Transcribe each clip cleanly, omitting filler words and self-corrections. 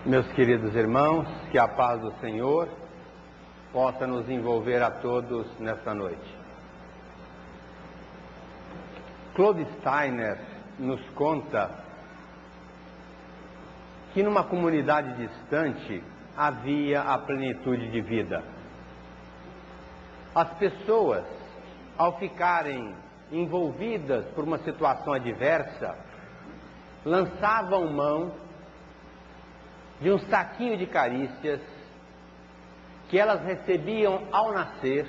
Meus queridos irmãos, que a paz do Senhor possa nos envolver a todos nesta noite. Claude Steiner nos conta que numa comunidade distante havia a plenitude de vida. As pessoas, ao ficarem envolvidas por uma situação adversa, lançavam mão de um saquinho de carícias que elas recebiam ao nascer.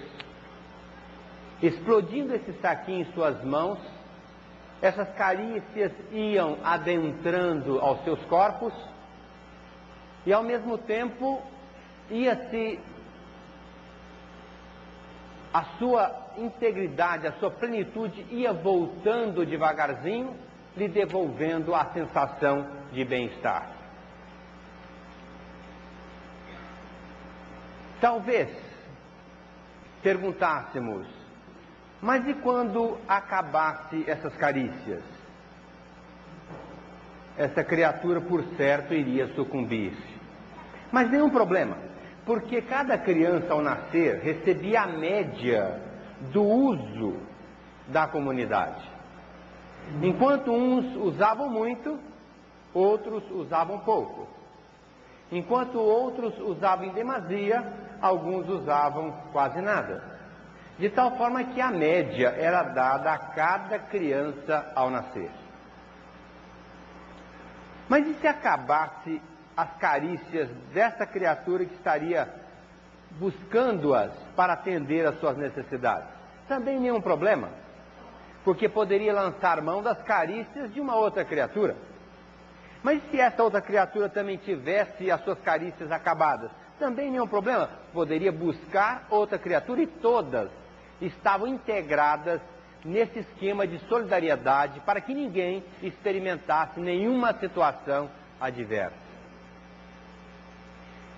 Explodindo esse saquinho em suas mãos, essas carícias iam adentrando aos seus corpos e, ao mesmo tempo, a sua integridade, a sua plenitude ia voltando devagarzinho, lhe devolvendo a sensação de bem-estar. Talvez perguntássemos, mas e quando acabasse essas carícias? Essa criatura, por certo, iria sucumbir. Mas nenhum problema, porque cada criança ao nascer recebia a média do uso da comunidade. Enquanto uns usavam muito, outros usavam pouco. Enquanto outros usavam em demasia, alguns usavam quase nada. De tal forma que a média era dada a cada criança ao nascer. Mas e se acabasse as carícias dessa criatura que estaria buscando-as para atender às suas necessidades? Também nenhum problema, porque poderia lançar mão das carícias de uma outra criatura. Mas se essa outra criatura também tivesse as suas carícias acabadas? Também nenhum problema, poderia buscar outra criatura, e todas estavam integradas nesse esquema de solidariedade para que ninguém experimentasse nenhuma situação adversa.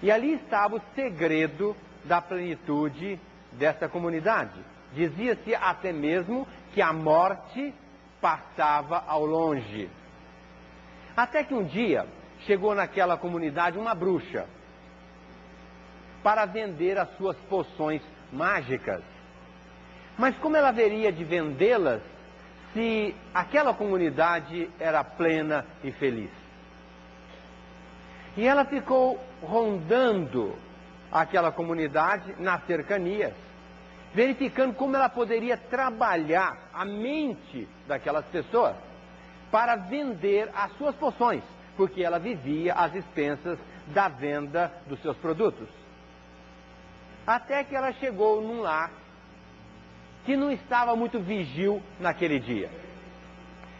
E ali estava o segredo da plenitude dessa comunidade. Dizia-se até mesmo que a morte passava ao longe. Até que um dia chegou naquela comunidade uma bruxa para vender as suas poções mágicas. Mas como ela haveria de vendê-las se aquela comunidade era plena e feliz? E ela ficou rondando aquela comunidade nas cercanias, verificando como ela poderia trabalhar a mente daquelas pessoas para vender as suas poções, porque ela vivia às expensas da venda dos seus produtos. Até que ela chegou num lar que não estava muito vigil naquele dia.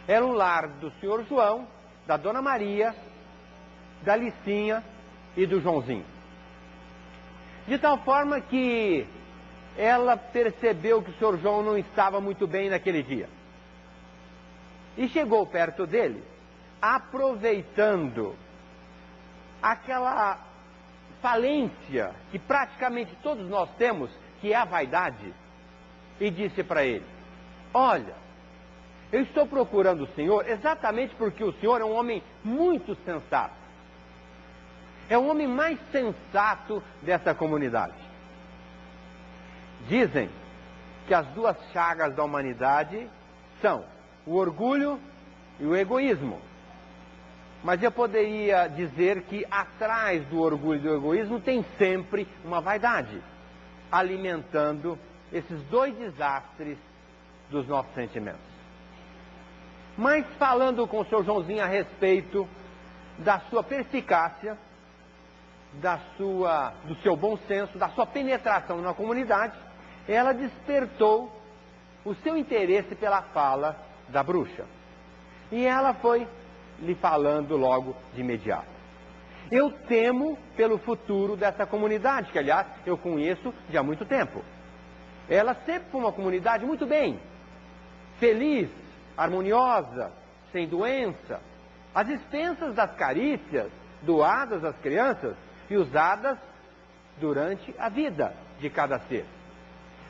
Era um lar do senhor João, da dona Maria, da Licinha e do Joãozinho. De tal forma que ela percebeu que o senhor João não estava muito bem naquele dia. E chegou perto dele, aproveitando aquela falência que praticamente todos nós temos, que é a vaidade, e disse para ele: olha, eu estou procurando o senhor exatamente porque o senhor é um homem muito sensato. É o homem mais sensato dessa comunidade. Dizem que as duas chagas da humanidade são o orgulho e o egoísmo. Mas eu poderia dizer que atrás do orgulho e do egoísmo tem sempre uma vaidade, alimentando esses dois desastres dos nossos sentimentos. Mas falando com o senhor Joãozinho a respeito da sua perspicácia, do seu bom senso, da sua penetração na comunidade, ela despertou o seu interesse pela fala da bruxa. E ela foi lhe falando logo de imediato: eu temo pelo futuro dessa comunidade, que aliás eu conheço de há muito tempo. Ela sempre foi uma comunidade muito bem, feliz, harmoniosa, sem doença, às expensas das carícias doadas às crianças e usadas durante a vida de cada ser.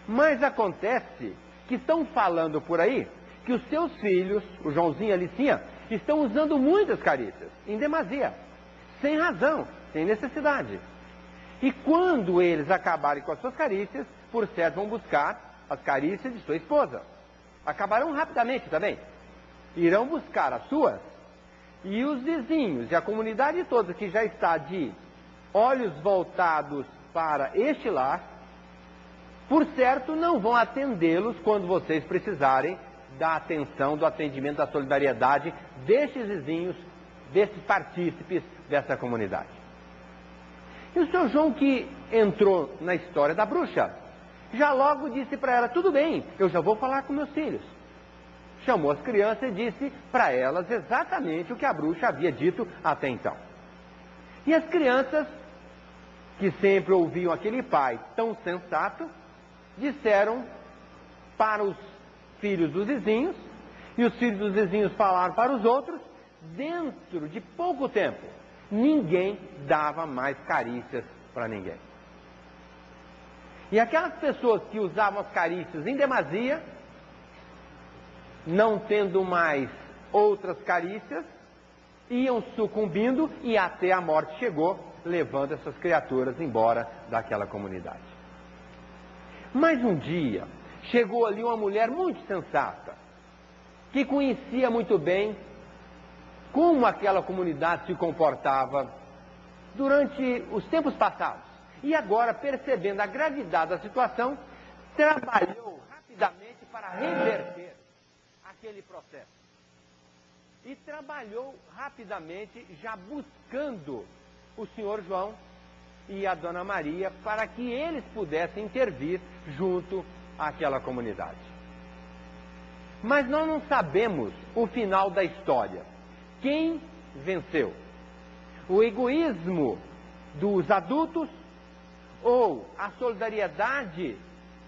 Mas acontece que estão falando por aí que os seus filhos, o Joãozinho e a Licinha, estão usando muitas carícias, em demasia, sem razão, sem necessidade. E quando eles acabarem com as suas carícias, por certo vão buscar as carícias de sua esposa. Acabarão rapidamente também. Irão buscar as suas, e os vizinhos e a comunidade toda que já está de olhos voltados para este lar, por certo não vão atendê-los quando vocês precisarem da atenção, do atendimento, da solidariedade destes vizinhos, desses partícipes dessa comunidade. E o Sr. João, que entrou na história da bruxa, já logo disse para ela: tudo bem, eu já vou falar com meus filhos. Chamou as crianças e disse para elas exatamente o que a bruxa havia dito até então. E as crianças, que sempre ouviam aquele pai tão sensato, disseram para os filhos dos vizinhos, e os filhos dos vizinhos falaram para os outros. Dentro de pouco tempo, ninguém dava mais carícias para ninguém. E aquelas pessoas que usavam as carícias em demasia, não tendo mais outras carícias, iam sucumbindo e até a morte chegou, levando essas criaturas embora daquela comunidade. Mas um dia, chegou ali uma mulher muito sensata, que conhecia muito bem como aquela comunidade se comportava durante os tempos passados. E agora, percebendo a gravidade da situação, trabalhou rapidamente para reverter aquele processo. E trabalhou rapidamente, já buscando o Sr. João e a Dona Maria, para que eles pudessem intervir junto àquela comunidade. Mas nós não sabemos o final da história. Quem venceu? O egoísmo dos adultos ou a solidariedade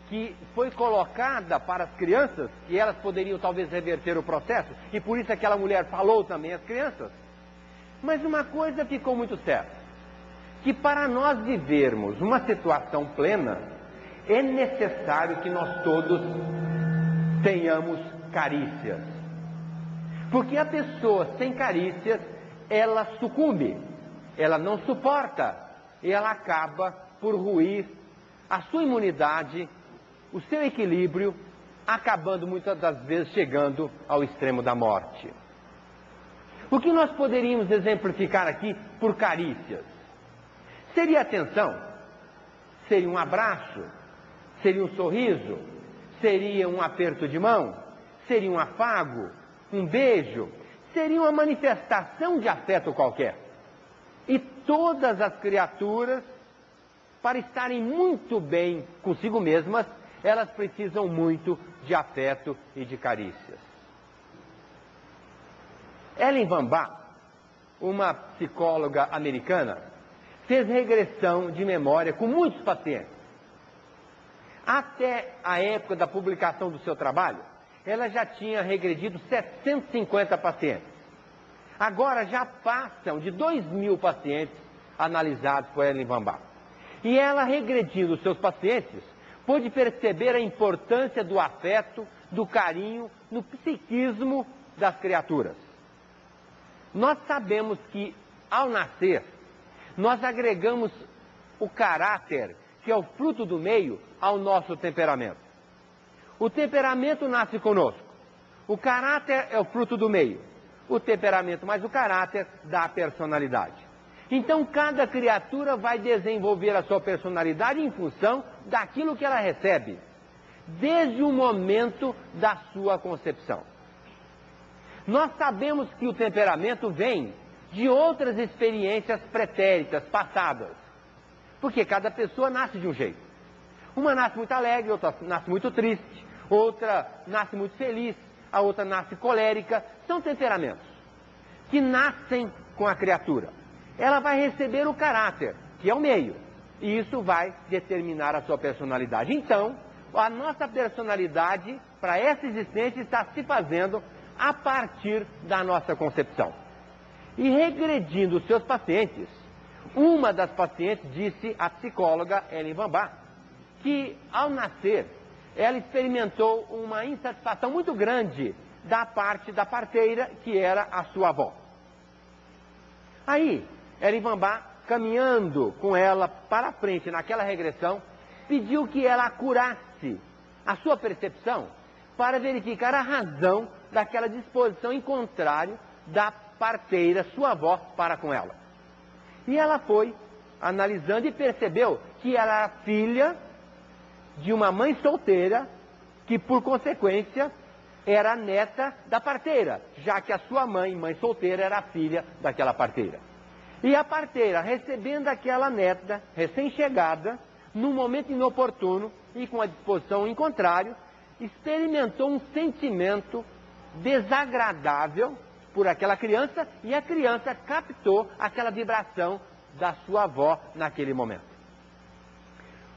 que foi colocada para as crianças, que elas poderiam talvez reverter o processo, e por isso aquela mulher falou também às crianças? Mas uma coisa ficou muito certa, que para nós vivermos uma situação plena, é necessário que nós todos tenhamos carícias. Porque a pessoa sem carícias, ela sucumbe, ela não suporta, e ela acaba por ruir a sua imunidade, o seu equilíbrio, acabando muitas das vezes chegando ao extremo da morte. O que nós poderíamos exemplificar aqui por carícias? Seria atenção, seria um abraço, seria um sorriso, seria um aperto de mão, seria um afago, um beijo, seria uma manifestação de afeto qualquer. E todas as criaturas, para estarem muito bem consigo mesmas, elas precisam muito de afeto e de carícias. Ellen Van Baa, uma psicóloga americana, fez regressão de memória com muitos pacientes. Até a época da publicação do seu trabalho, ela já tinha regredido 750 pacientes. Agora já passam de 2.000 pacientes analisados por Ellen Van Baa. E ela, regredindo os seus pacientes, pôde perceber a importância do afeto, do carinho, no psiquismo das criaturas. Nós sabemos que, ao nascer, nós agregamos o caráter, que é o fruto do meio, ao nosso temperamento. O temperamento nasce conosco. O caráter é o fruto do meio. O temperamento mais o caráter dá a personalidade. Então, cada criatura vai desenvolver a sua personalidade em função daquilo que ela recebe, desde o momento da sua concepção. Nós sabemos que o temperamento vem de outras experiências pretéritas, passadas. Porque cada pessoa nasce de um jeito. Uma nasce muito alegre, outra nasce muito triste, outra nasce muito feliz, a outra nasce colérica. São temperamentos que nascem com a criatura. Ela vai receber o caráter, que é o meio, e isso vai determinar a sua personalidade. Então, a nossa personalidade, para essa existência, está se fazendo a partir da nossa concepção. E regredindo os seus pacientes, uma das pacientes disse à psicóloga Ellen Van Baa que, ao nascer, ela experimentou uma insatisfação muito grande da parte da parteira, que era a sua avó. Aí, Erivambá, caminhando com ela para frente naquela regressão, pediu que ela curasse a sua percepção para verificar a razão daquela disposição em contrário da parteira, sua avó, para com ela. E ela foi analisando e percebeu que ela era filha de uma mãe solteira, que por consequência era neta da parteira, já que a sua mãe solteira, era filha daquela parteira. E a parteira, recebendo aquela neta recém-chegada, num momento inoportuno e com a disposição em contrário, experimentou um sentimento desagradável por aquela criança, e a criança captou aquela vibração da sua avó naquele momento.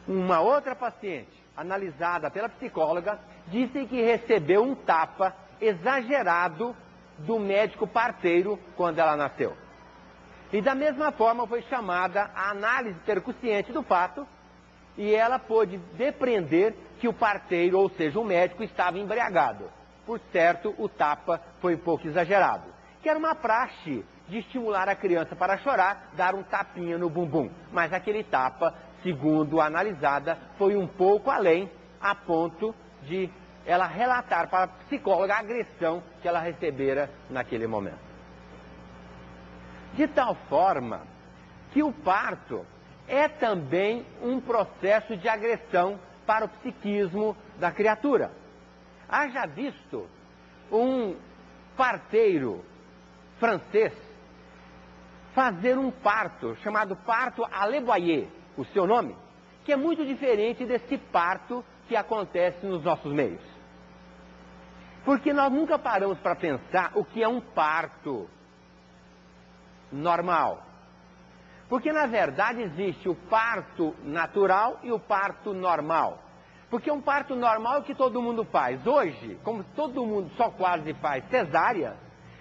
Uma outra paciente, analisada pela psicóloga, disse que recebeu um tapa exagerado do médico parteiro quando ela nasceu. E da mesma forma foi chamada a análise percussiente do fato, e ela pôde depreender que o parteiro, ou seja, o médico, estava embriagado. Por certo, o tapa foi um pouco exagerado, que era uma praxe de estimular a criança para chorar, dar um tapinha no bumbum. Mas aquele tapa, segundo a analisada, foi um pouco além, a ponto de ela relatar para a psicóloga a agressão que ela recebera naquele momento. De tal forma que o parto é também um processo de agressão para o psiquismo da criatura. Haja visto um parteiro francês fazer um parto, chamado parto à Le Boyer, o seu nome, que é muito diferente desse parto que acontece nos nossos meios. Porque nós nunca paramos para pensar o que é um parto normal. Porque, na verdade, existe o parto natural e o parto normal. Porque um parto normal é o que todo mundo faz. Hoje, como todo mundo só quase faz cesárea,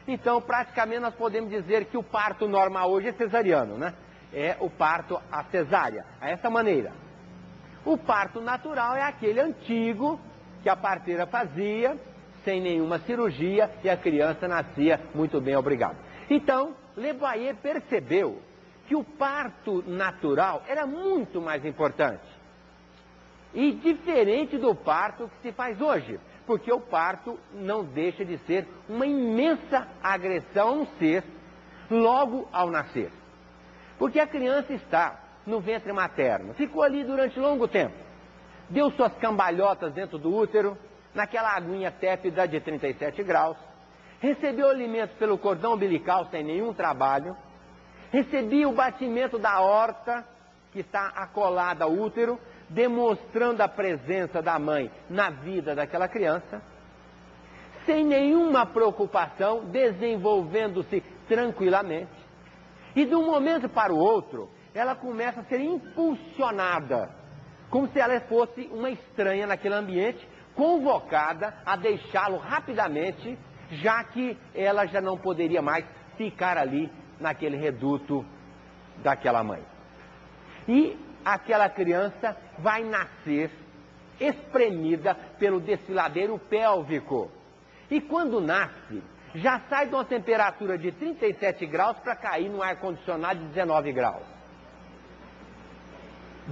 então, praticamente, nós podemos dizer que o parto normal hoje é cesariano, né? É o parto à cesárea, a essa maneira. O parto natural é aquele antigo que a parteira fazia, sem nenhuma cirurgia, e a criança nascia muito bem, obrigado. Então, Le Boyer percebeu que o parto natural era muito mais importante e diferente do parto que se faz hoje, porque o parto não deixa de ser uma imensa agressão a um ser logo ao nascer. Porque a criança está no ventre materno, ficou ali durante longo tempo, deu suas cambalhotas dentro do útero, naquela aguinha tépida de 37 graus, recebeu alimento pelo cordão umbilical sem nenhum trabalho, recebia o batimento da aorta, que está acolada ao útero, demonstrando a presença da mãe na vida daquela criança, sem nenhuma preocupação, desenvolvendo-se tranquilamente. E de um momento para o outro, ela começa a ser impulsionada, como se ela fosse uma estranha naquele ambiente, convocada a deixá-lo rapidamente, já que ela já não poderia mais ficar ali naquele reduto daquela mãe. E aquela criança vai nascer espremida pelo desfiladeiro pélvico. E quando nasce, já sai de uma temperatura de 37 graus para cair no ar-condicionado de 19 graus.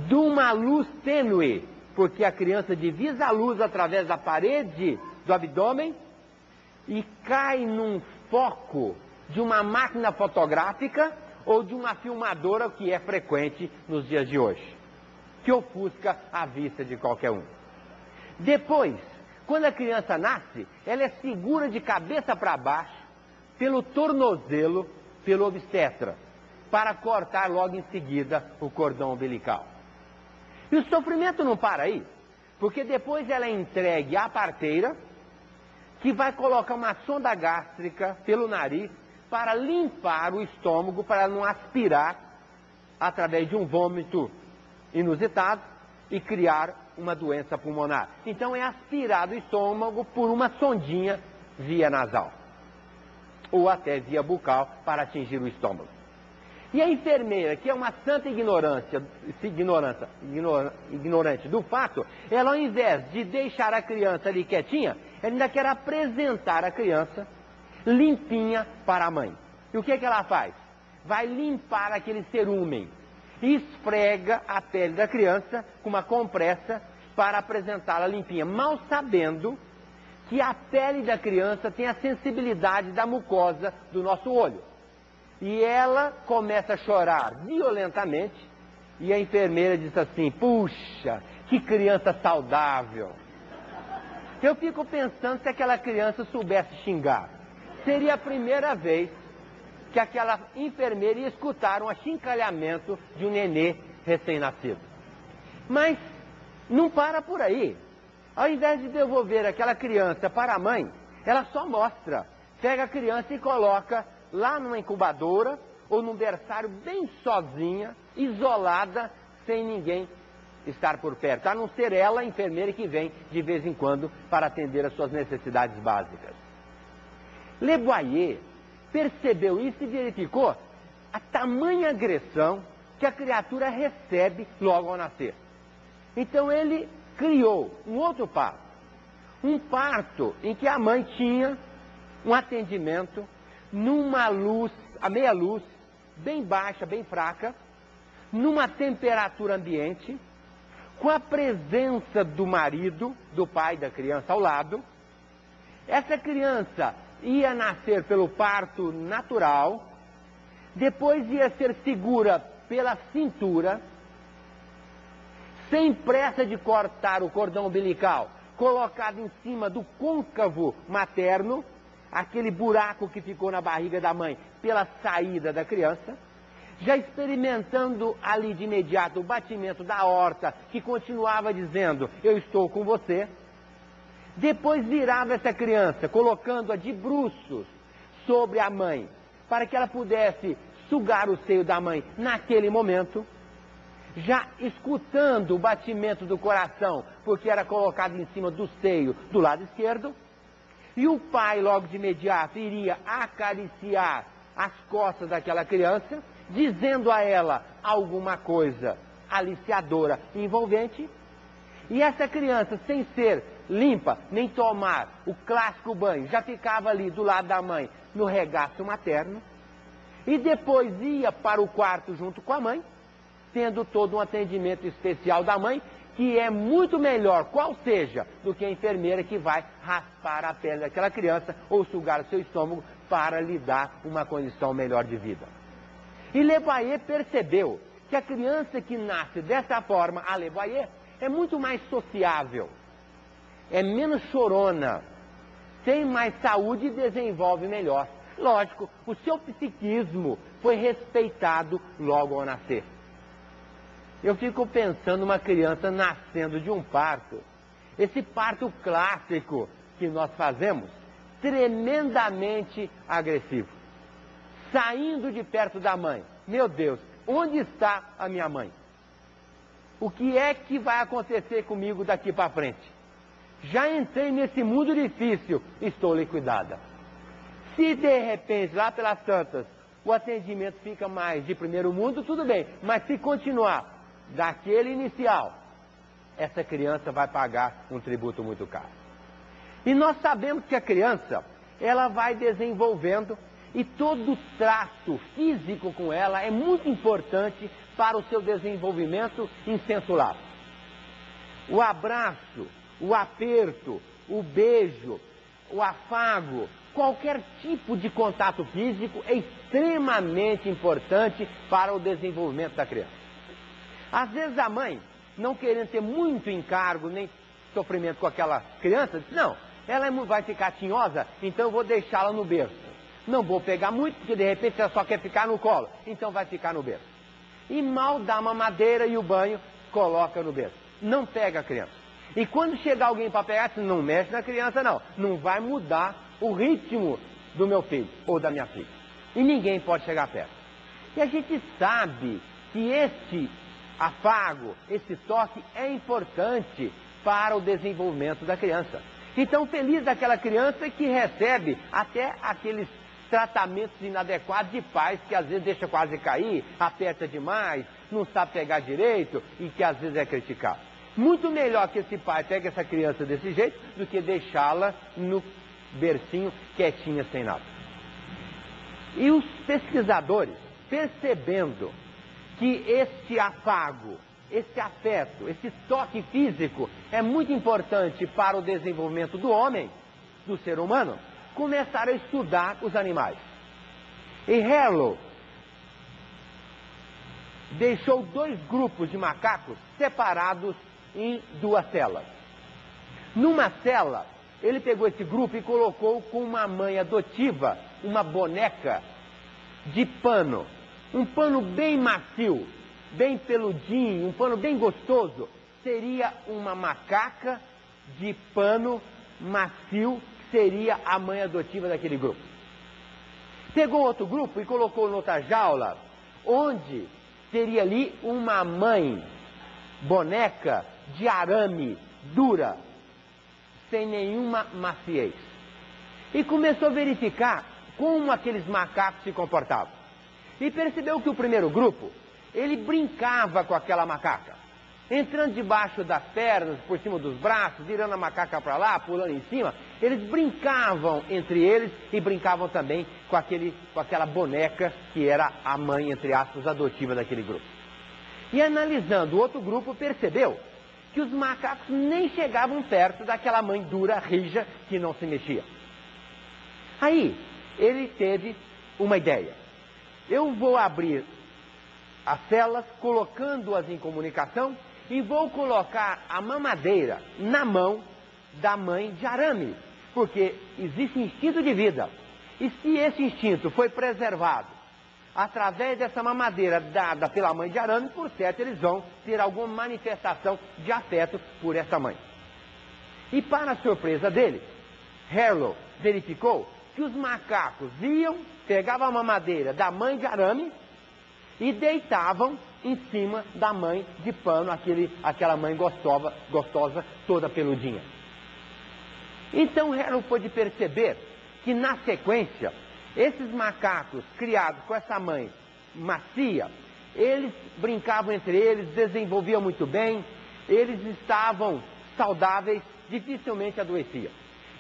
De uma luz tênue, porque a criança divisa a luz através da parede do abdômen e cai num foco de uma máquina fotográfica ou de uma filmadora, que é frequente nos dias de hoje, que ofusca a vista de qualquer um. Depois, quando a criança nasce, ela é segura de cabeça para baixo, pelo tornozelo, pelo obstetra, para cortar logo em seguida o cordão umbilical. E o sofrimento não para aí, porque depois ela é entregue à parteira, que vai colocar uma sonda gástrica pelo nariz para limpar o estômago, para não aspirar através de um vômito inusitado e criar uma doença pulmonar. Então é aspirado o estômago por uma sondinha via nasal ou até via bucal para atingir o estômago. E a enfermeira, que é uma santa ignorante do fato, ela, ao invés de deixar a criança ali quietinha, ela ainda quer apresentar a criança limpinha para a mãe. E o que é que ela faz? vai limpar aquele cerúmen e esfrega a pele da criança com uma compressa para apresentá-la limpinha, mal sabendo que a pele da criança tem a sensibilidade da mucosa do nosso olho. E ela começa a chorar violentamente e a enfermeira diz assim: puxa, que criança saudável. Eu fico pensando se aquela criança soubesse xingar. Seria a primeira vez que aquela enfermeira ia escutar um achincalhamento de um nenê recém-nascido. Mas não para por aí. Ao invés de devolver aquela criança para a mãe, ela só mostra. Pega a criança e coloca lá numa incubadora ou num berçário bem sozinha, isolada, sem ninguém estar por perto, a não ser ela, a enfermeira, que vem de vez em quando para atender as suas necessidades básicas. Le Boyer percebeu isso e verificou a tamanha agressão que a criatura recebe logo ao nascer. Então ele criou um outro parto. Um parto em que a mãe tinha um atendimento numa luz, a meia luz, bem baixa, bem fraca, numa temperatura ambiente, com a presença do marido, do pai da criança ao lado. Essa criança ia nascer pelo parto natural, depois ia ser segura pela cintura, sem pressa de cortar o cordão umbilical, colocado em cima do côncavo materno, aquele buraco que ficou na barriga da mãe pela saída da criança, já experimentando ali de imediato o batimento da aorta, que continuava dizendo: eu estou com você. Depois virava essa criança, colocando-a de bruços sobre a mãe, para que ela pudesse sugar o seio da mãe naquele momento, já escutando o batimento do coração, porque era colocado em cima do seio do lado esquerdo, e o pai logo de imediato iria acariciar as costas daquela criança, dizendo a ela alguma coisa aliciadora e envolvente, e essa criança, sem ser limpa, nem tomar o clássico banho, já ficava ali do lado da mãe, no regaço materno, e depois ia para o quarto junto com a mãe, tendo todo um atendimento especial da mãe, que é muito melhor, qual seja, do que a enfermeira que vai raspar a pele daquela criança ou sugar o seu estômago para lhe dar uma condição melhor de vida. E Le Boyer percebeu que a criança que nasce dessa forma, a Le Boyer, é muito mais sociável, é menos chorona, tem mais saúde e desenvolve melhor. Lógico, o seu psiquismo foi respeitado logo ao nascer. Eu fico pensando uma criança nascendo de um parto, esse parto clássico que nós fazemos, tremendamente agressivo, saindo de perto da mãe. Meu Deus, onde está a minha mãe? O que é que vai acontecer comigo daqui para frente? Já entrei nesse mundo difícil, estou liquidada. Se de repente, lá pelas tantas, o atendimento fica mais de primeiro mundo, tudo bem. Mas se continuar daquele inicial, essa criança vai pagar um tributo muito caro. E nós sabemos que a criança, ela vai desenvolvendo, e todo o trato físico com ela é muito importante para o seu desenvolvimento em senso lato. O abraço, o aperto, o beijo, o afago, qualquer tipo de contato físico é extremamente importante para o desenvolvimento da criança. Às vezes a mãe, não querendo ter muito encargo nem sofrimento com aquela criança, diz: não, ela vai ficar tinhosa, então eu vou deixá-la no berço. Não vou pegar muito, porque de repente ela só quer ficar no colo, então vai ficar no berço. E mal dá uma mamadeira e o banho, coloca no berço. Não pega a criança. E quando chegar alguém para pegar, diz: não mexe na criança não, não vai mudar o ritmo do meu filho ou da minha filha. E ninguém pode chegar perto. E a gente sabe que esse afago, esse toque é importante para o desenvolvimento da criança. Então, feliz daquela criança que recebe até aqueles tratamentos inadequados de pais que às vezes deixa quase cair, aperta demais, não sabe pegar direito e que às vezes é criticado. Muito melhor que esse pai pegue essa criança desse jeito do que deixá-la no bercinho quietinha sem nada. E os pesquisadores percebendo que este afago, esse afeto, esse toque físico é muito importante para o desenvolvimento do homem, do ser humano, começaram a estudar os animais. E Harlow deixou 2 grupos de macacos separados em 2 celas. Numa cela, ele pegou esse grupo e colocou com uma mãe adotiva, uma boneca de pano. Um pano bem macio, bem peludinho, um pano bem gostoso. Seria uma macaca de pano macio, que seria a mãe adotiva daquele grupo. Pegou outro grupo e colocou noutra jaula, onde teria ali uma mãe boneca de arame dura, sem nenhuma maciez. E começou a verificar como aqueles macacos se comportavam. E percebeu que o primeiro grupo, ele brincava com aquela macaca, entrando debaixo das pernas, por cima dos braços, virando a macaca para lá, pulando em cima. Eles brincavam entre eles e brincavam também com aquela boneca que era a mãe, entre aspas, adotiva daquele grupo. E analisando o outro grupo, percebeu que os macacos nem chegavam perto daquela mãe dura, rija, que não se mexia. Aí, ele teve uma ideia. Eu vou abrir as celas, colocando-as em comunicação, e vou colocar a mamadeira na mão da mãe de arame, porque existe instinto de vida. E se esse instinto foi preservado através dessa mamadeira dada pela mãe de arame, por certo eles vão ter alguma manifestação de afeto por essa mãe. E para a surpresa dele, Harlow verificou que os macacos iam, pegavam a mamadeira da mãe de arame e deitavam em cima da mãe de pano, aquela mãe gostosa, toda peludinha. Então Harlow pôde perceber que na sequência, esses macacos criados com essa mãe macia, eles brincavam entre eles, desenvolviam muito bem, eles estavam saudáveis, dificilmente adoeciam.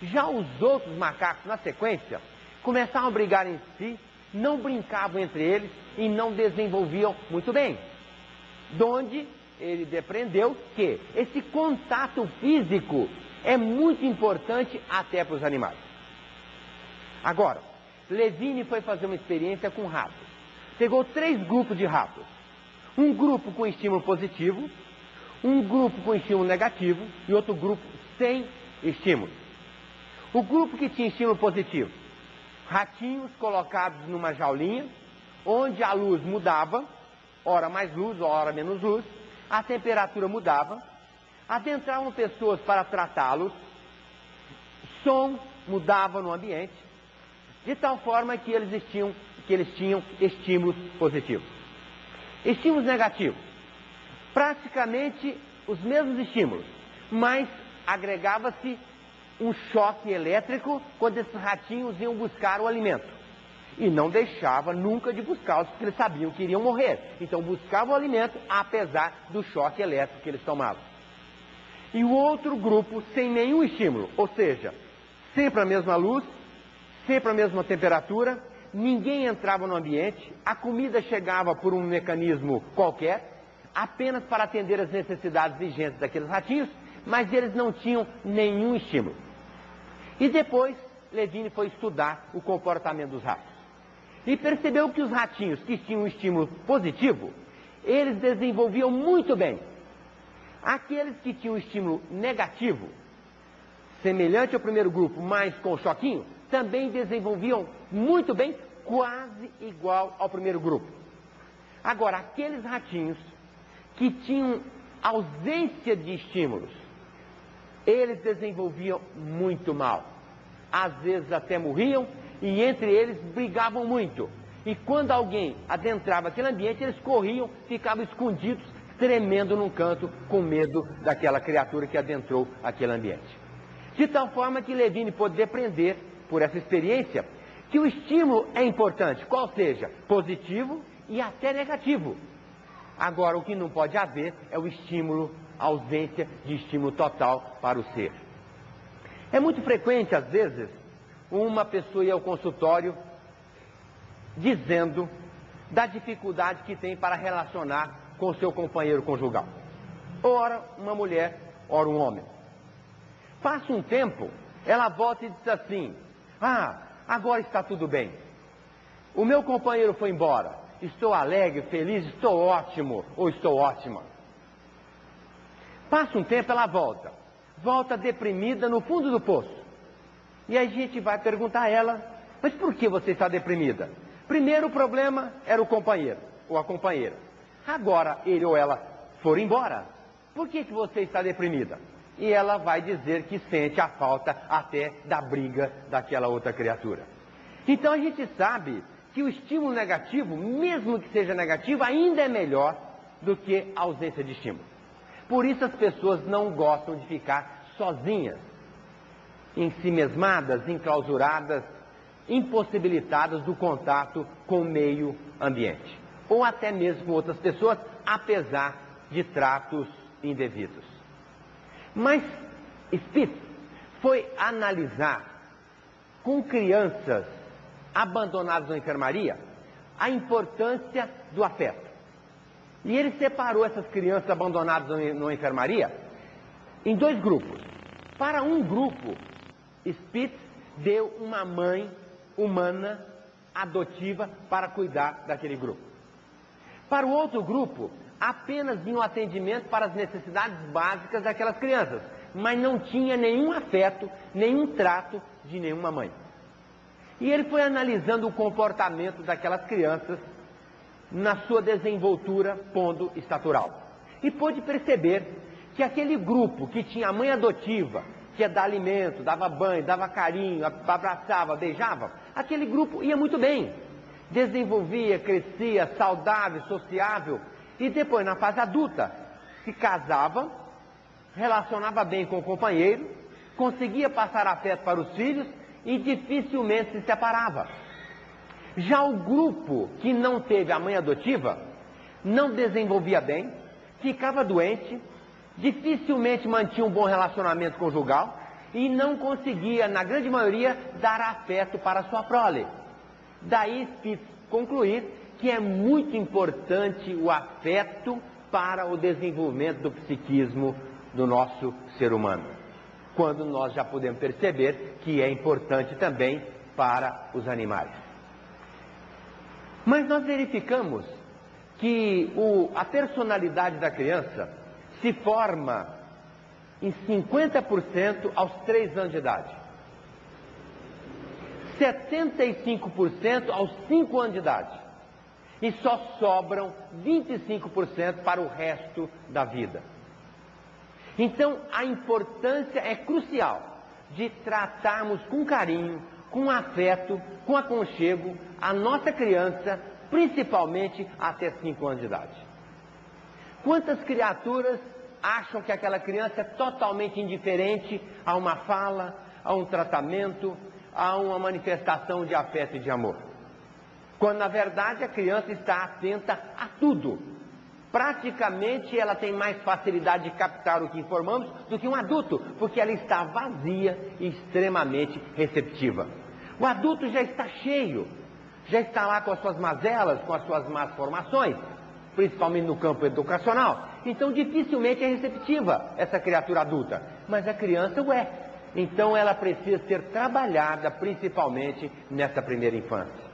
Já os outros macacos, na sequência, começaram a brigar em si, não brincavam entre eles e não desenvolviam muito bem. Donde ele depreendeu que esse contato físico é muito importante até para os animais. Agora, Levine foi fazer uma experiência com ratos. Pegou 3 grupos de ratos. Um grupo com estímulo positivo, um grupo com estímulo negativo e outro grupo sem estímulo. O grupo que tinha estímulo positivo, ratinhos colocados numa jaulinha, onde a luz mudava, ora mais luz, ora menos luz, a temperatura mudava, adentravam pessoas para tratá-los, som mudava no ambiente, de tal forma que eles tinham estímulos positivos. Estímulos negativos, praticamente os mesmos estímulos, mas agregava-se um choque elétrico quando esses ratinhos iam buscar o alimento. E não deixava nunca de buscá-los, porque eles sabiam que iriam morrer. Então buscavam o alimento, apesar do choque elétrico que eles tomavam. E o outro grupo sem nenhum estímulo, ou seja, sempre a mesma luz, sempre a mesma temperatura, ninguém entrava no ambiente, a comida chegava por um mecanismo qualquer, apenas para atender as necessidades vigentes daqueles ratinhos, mas eles não tinham nenhum estímulo. E depois, Levine foi estudar o comportamento dos ratos. E percebeu que os ratinhos que tinham um estímulo positivo, eles desenvolviam muito bem. Aqueles que tinham um estímulo negativo, semelhante ao primeiro grupo, mas com choquinho, também desenvolviam muito bem, quase igual ao primeiro grupo. Agora, aqueles ratinhos que tinham ausência de estímulos, eles desenvolviam muito mal. Às vezes até morriam e entre eles brigavam muito. E quando alguém adentrava aquele ambiente, eles corriam, ficavam escondidos, tremendo num canto, com medo daquela criatura que adentrou aquele ambiente. De tal forma que Levine pôde depreender, por essa experiência, que o estímulo é importante, qual seja, positivo e até negativo. Agora, o que não pode haver é o estímulo, a ausência de estímulo total para o ser. É muito frequente, às vezes, uma pessoa ir ao consultório dizendo da dificuldade que tem para relacionar com o seu companheiro conjugal. Ora uma mulher, ora um homem. Passa um tempo, ela volta e diz assim: ah, agora está tudo bem. O meu companheiro foi embora. Estou alegre, feliz, estou ótimo ou estou ótima. Passa um tempo, ela volta. Volta deprimida no fundo do poço. E aí a gente vai perguntar a ela: mas por que você está deprimida? Primeiro o problema era o companheiro ou a companheira. Agora ele ou ela foram embora. Por que você está deprimida? E ela vai dizer que sente a falta até da briga daquela outra criatura. Então a gente sabe que o estímulo negativo, mesmo que seja negativo, ainda é melhor do que a ausência de estímulo. Por isso as pessoas não gostam de ficar sozinhas, ensimesmadas, enclausuradas, impossibilitadas do contato com o meio ambiente. Ou até mesmo com outras pessoas, apesar de tratos indevidos. Mas Spitz foi analisar com crianças abandonadas na enfermaria a importância do afeto. E ele separou essas crianças abandonadas na enfermaria em dois grupos. Para um grupo, Spitz deu uma mãe humana adotiva para cuidar daquele grupo. Para o outro grupo, apenas vinha um atendimento para as necessidades básicas daquelas crianças, mas não tinha nenhum afeto, nenhum trato de nenhuma mãe. E ele foi analisando o comportamento daquelas crianças na sua desenvoltura pondo-estatural. E pôde perceber que aquele grupo que tinha a mãe adotiva, que ia dar alimento, dava banho, dava carinho, abraçava, beijava, aquele grupo ia muito bem. Desenvolvia, crescia, saudável, sociável. E depois, na fase adulta, se casava, relacionava bem com o companheiro, conseguia passar afeto para os filhos e dificilmente se separava. Já o grupo que não teve a mãe adotiva, não desenvolvia bem, ficava doente, dificilmente mantinha um bom relacionamento conjugal e não conseguia, na grande maioria, dar afeto para sua prole. Daí Spitz concluir que é muito importante o afeto para o desenvolvimento do psiquismo do nosso ser humano, quando nós já podemos perceber que é importante também para os animais. Mas nós verificamos que a personalidade da criança se forma em 50% aos 3 anos de idade, 75% aos 5 anos de idade, e só sobram 25% para o resto da vida. Então, a importância é crucial de tratarmos com carinho, com afeto, com aconchego, a nossa criança, principalmente até 5 anos de idade. Quantas criaturas acham que aquela criança é totalmente indiferente a uma fala, a um tratamento, a uma manifestação de afeto e de amor? Quando, na verdade, a criança está atenta a tudo. Praticamente ela tem mais facilidade de captar o que informamos do que um adulto, porque ela está vazia e extremamente receptiva. O adulto já está cheio, já está lá com as suas mazelas, com as suas más formações, principalmente no campo educacional. Então dificilmente é receptiva essa criatura adulta, mas a criança o é. Então ela precisa ser trabalhada principalmente nessa primeira infância.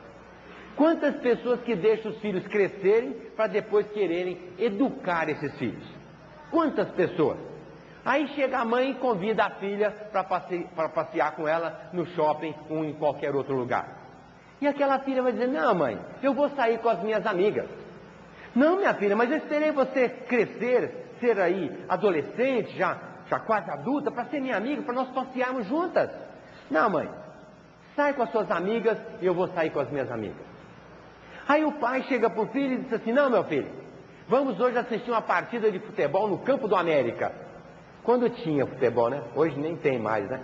Quantas pessoas que deixam os filhos crescerem para depois quererem educar esses filhos? Quantas pessoas? Aí chega a mãe e convida a filha para passear com ela no shopping ou em qualquer outro lugar. E aquela filha vai dizer: não, mãe, eu vou sair com as minhas amigas. Não, minha filha, mas eu esperei você crescer, ser aí adolescente, já quase adulta, para ser minha amiga, para nós passearmos juntas. Não, mãe, sai com as suas amigas e eu vou sair com as minhas amigas. Aí o pai chega para o filho e diz assim: não, meu filho, vamos hoje assistir uma partida de futebol no Campo do América. Quando tinha futebol, né? Hoje nem tem mais, né?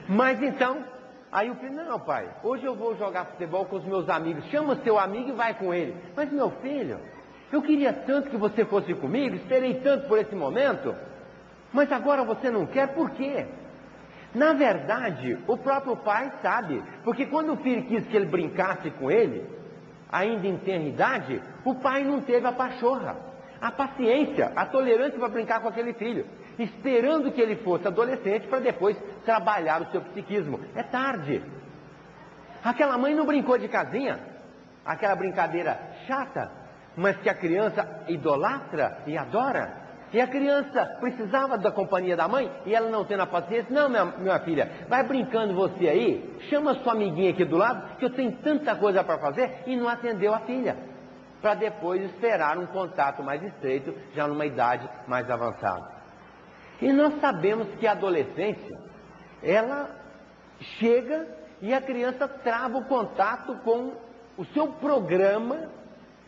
Mas então, aí o filho: não, pai, hoje eu vou jogar futebol com os meus amigos. Chama seu amigo e vai com ele. Mas, meu filho, eu queria tanto que você fosse comigo, esperei tanto por esse momento, mas agora você não quer, por quê? Na verdade, o próprio pai sabe, porque quando o filho quis que ele brincasse com ele, ainda em tenra idade, o pai não teve a pachorra, a paciência, a tolerância para brincar com aquele filho, esperando que ele fosse adolescente para depois trabalhar o seu psiquismo. É tarde. Aquela mãe não brincou de casinha, aquela brincadeira chata, mas que a criança idolatra e adora. E a criança precisava da companhia da mãe e ela não tendo a paciência. Não, minha filha, vai brincando você aí, chama sua amiguinha aqui do lado, que eu tenho tanta coisa para fazer, e não atendeu a filha, para depois esperar um contato mais estreito, já numa idade mais avançada. E nós sabemos que a adolescência, ela chega e a criança trava o contato com o seu programa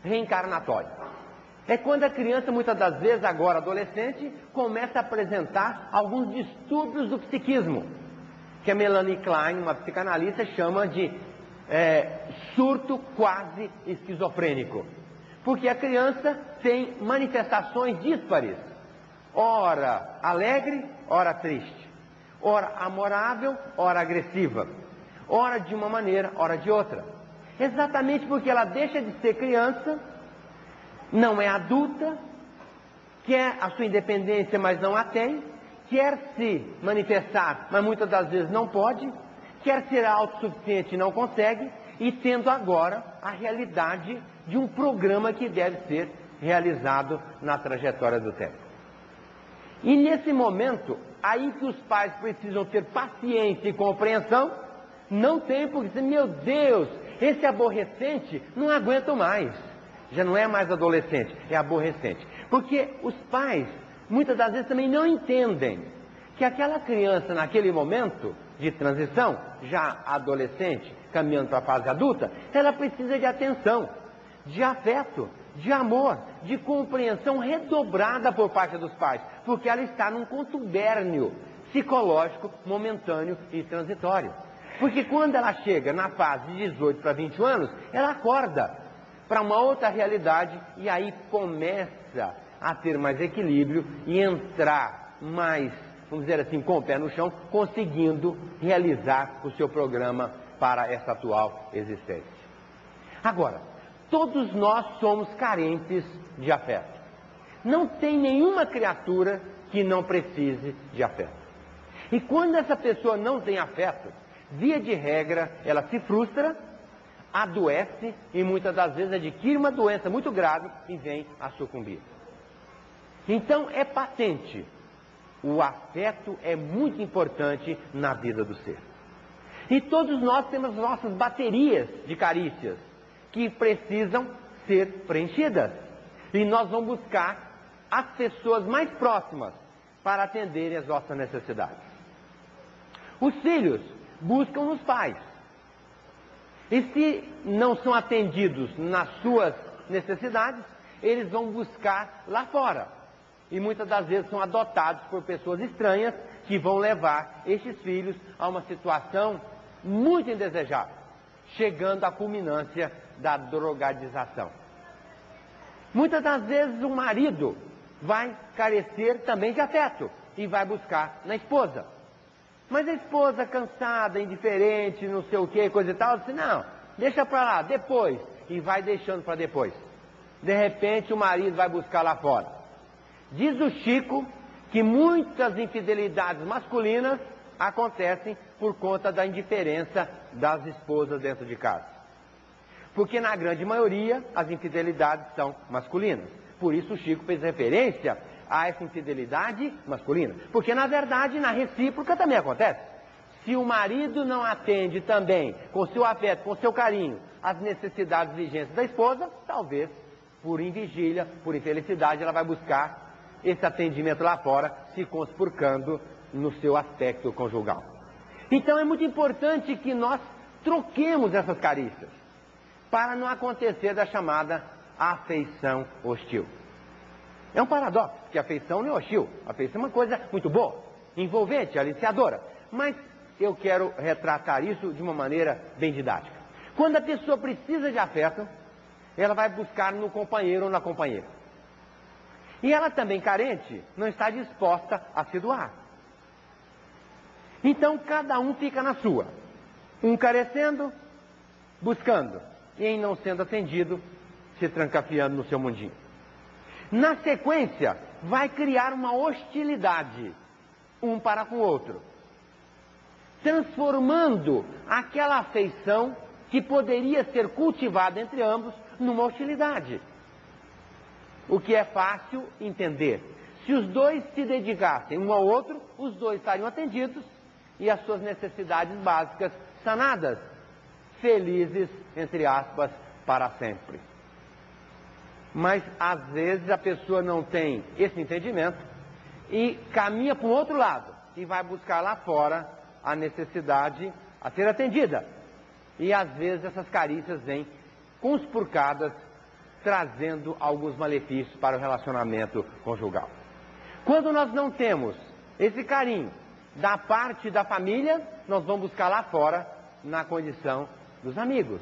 reencarnatório. É quando a criança, muitas das vezes, agora adolescente, começa a apresentar alguns distúrbios do psiquismo, que a Melanie Klein, uma psicanalista, chama de surto quase esquizofrênico. Porque a criança tem manifestações díspares, ora alegre, ora triste, ora amorável, ora agressiva, ora de uma maneira, ora de outra. Exatamente porque ela deixa de ser criança, não é adulta, quer a sua independência, mas não a tem, quer se manifestar, mas muitas das vezes não pode, quer ser autossuficiente e não consegue, e tendo agora a realidade de um programa que deve ser realizado na trajetória do tempo. E nesse momento, aí que os pais precisam ter paciência e compreensão, não tem, porque dizem, meu Deus, esse aborrecente não aguento mais. Já não é mais adolescente, é aborrecente. Porque os pais, muitas das vezes, também não entendem que aquela criança, naquele momento de transição, já adolescente, caminhando para a fase adulta, ela precisa de atenção, de afeto, de amor, de compreensão redobrada por parte dos pais, porque ela está num contubérnio psicológico momentâneo e transitório. Porque quando ela chega na fase de 18 para 21 anos, ela acorda para uma outra realidade e aí começa a ter mais equilíbrio e entrar mais, vamos dizer assim, com o pé no chão, conseguindo realizar o seu programa para essa atual existência. Agora, todos nós somos carentes de afeto. Não tem nenhuma criatura que não precise de afeto. E quando essa pessoa não tem afeto, via de regra, ela se frustra, adoece e muitas das vezes adquire uma doença muito grave e vem a sucumbir. Então é patente, o afeto é muito importante na vida do ser. E todos nós temos nossas baterias de carícias que precisam ser preenchidas. E nós vamos buscar as pessoas mais próximas para atenderem as nossas necessidades. Os filhos buscam nos pais. E se não são atendidos nas suas necessidades, eles vão buscar lá fora. E muitas das vezes são adotados por pessoas estranhas que vão levar estes filhos a uma situação muito indesejável, chegando à culminância da drogadização. Muitas das vezes o marido vai carecer também de afeto e vai buscar na esposa. Mas a esposa cansada, indiferente, não sei o que, coisa e tal, diz, não, deixa para lá, depois, e vai deixando para depois. De repente o marido vai buscar lá fora. Diz o Chico que muitas infidelidades masculinas acontecem por conta da indiferença das esposas dentro de casa. Porque na grande maioria as infidelidades são masculinas. Por isso o Chico fez referência a essa infidelidade masculina. Porque na verdade, na recíproca também acontece. Se o marido não atende também, com seu afeto, com seu carinho, as necessidades e exigências da esposa, talvez, por invigília, por infelicidade, ela vai buscar esse atendimento lá fora, se conspurcando no seu aspecto conjugal. Então é muito importante que nós troquemos essas carícias, para não acontecer da chamada afeição hostil. É um paradoxo, que a afeição não é hostil. A afeição é uma coisa muito boa, envolvente, aliciadora. Mas eu quero retratar isso de uma maneira bem didática. Quando a pessoa precisa de afeto, ela vai buscar no companheiro ou na companheira. E ela também carente, não está disposta a se doar. Então cada um fica na sua. Um carecendo, buscando. e em não sendo atendido, se trancafiando no seu mundinho. Na sequência, vai criar uma hostilidade um para com o outro, transformando aquela afeição que poderia ser cultivada entre ambos numa hostilidade. O que é fácil entender. Se os dois se dedicassem um ao outro, os dois estariam atendidos e as suas necessidades básicas sanadas, felizes, entre aspas, para sempre. Mas, às vezes, a pessoa não tem esse entendimento e caminha para o outro lado e vai buscar lá fora a necessidade a ser atendida. E, às vezes, essas carícias vêm conspurcadas, trazendo alguns malefícios para o relacionamento conjugal. Quando nós não temos esse carinho da parte da família, nós vamos buscar lá fora na condição dos amigos.